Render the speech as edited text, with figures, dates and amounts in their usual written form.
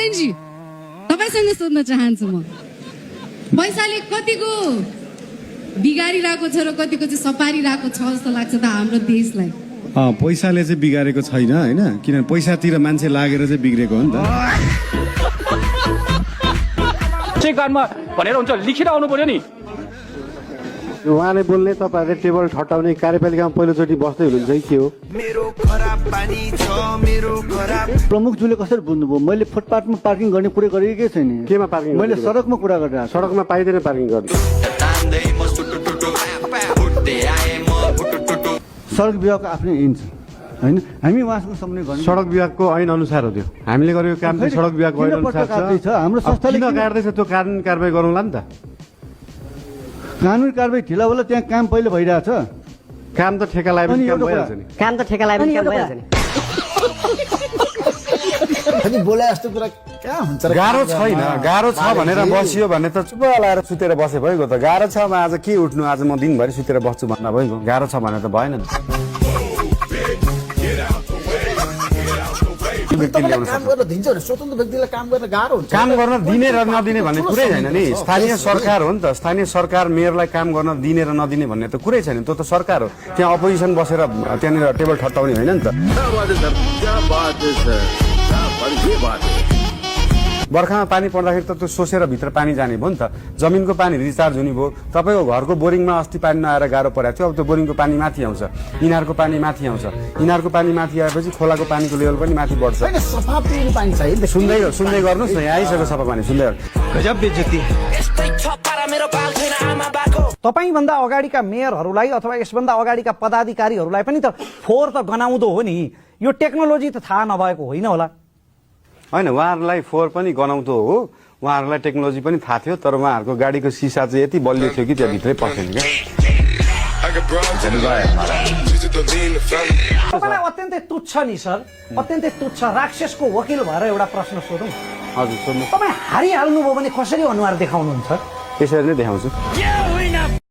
नारायणजी तपाईसँग सोध्न चाहन्छु म पैसाले कतिको बिगारिरहेको छ र कतिको चाहिँ सपारिरहेको छ जस्तो लाग्छ त हाम्रो देशलाई पैसाले चाहिँ बिगारेको छैन होइन किनभने पैसातिर मान्छे लागेर चाहिँ बिग्रेको हो नि त कानमा भनेर हुन्छ लिखित आउनु पर्यो नि उहाँले बोल्ने तपाईँहरूले टेबल ठट्टाउने कार्यपालिकामा पहिलोचोटि बस्दै हुनुहुन्छ कि के हो प्रमुखज्यूले कसरी बुझ्नुभयो मैले फुटपाथमा पार्किङ गर्ने कुरा गरेकै छैन केमा पार्किङ मैले सडकमा कुरा गरिरहेको सडकमा पाइँदैन पार्किङ गर्नु सडक विभागको आफ्नै ऐन छ होइन हामी उहाँसँग सम्झने गर्नु सडक विभागको ऐन अनुसार हो त्यो हामीले गरेको काम चाहिँ सडक विभागको ऐन अनुसार छ हाम्रो संस्थाले किन काट्दैछ त्यो कानुन कारबाही गरौँला नि त कानुन कारबाही ढिला होला त्यहाँ काम पहिले भइरहेछ काम त ठेका लगाएपछि काम भइहाल्छ नि काम त ठेका लगाएपछि काम भइहाल्छ नि अनि बोले जस्तो कुरा कहाँ हुन्छ र गाह्रो छैन गाह्रो छ भनेर बसियो भने त चुप लाएर सुतेर बसे भइगयो त गाह्रो छ आज के उठ्नु आज म दिनभरि सुतेर बस्छु भन्दा भइगयो गाह्रो छ भने त भएन नि काम गर्न दिन्छ भने स्वतन्त्र व्यक्तिलाई काम गर्न गाह्रो हुन्छ काम गर्न दिने र नदिने भन्ने कुरै छैन नि स्थानीय सरकार हो नि त स्थानीय सरकार मेयरलाई काम गर्न दिने र नदिने भन्ने त कुरै छैन त्यो त सरकार हो त्यहाँ अपोजिसन बसेर त्यहाँनिर टेबल ठट्टाउने होइन नि त बर्खामा पानी पर्दाखेरि त त्यो सोसेर भित्र पानी जाने भयो नि त जमिनको पानी रिचार्ज हुने भयो तपाईँको घरको बोरिङमा अस्ति पानी नआएर गाह्रो परेको थियो अब त्यो बोरिङको पानी माथि आउँछ इनारको पानी माथि आउँछ इनारको पानी माथि आएपछि खोलाको पानीको लेभल पनि माथि बढ्छ सफा पिउने पानी चाहियो सुन्दै गर्नुहोस् न यहाँ आइसक्यो सफा पानी सुन्दै गजब बेइज्जती तपाईभन्दा अगाडिका मेयरहरूलाई अथवा यसभन्दा अगाडिका पदाधिकारीहरूलाई पनि त फोहोर त गनाउँदो हो नि यो टेक्नोलोजी त थाहा नभएको होइन होला होइन उहाँहरूलाई फोहोर पनि गनाउँदो हो उहाँहरूलाई टेक्नोलोजी पनि थाहा थियो तर उहाँहरूको गाडीको सिसा चाहिँ यति बलियो थियो कि त्यहाँभित्रै पसेन क्या तपाईँलाई अत्यन्तै तुच्छ नि सर अत्यन्तै तुच्छ राक्षसको वकिल भएर एउटा प्रश्न सोधौँ हजुर सोध्नु तपाईँ हारिहाल्नुभयो भने कसरी अनुहार देखाउनुहुन्छ यसरी नै देखाउँछु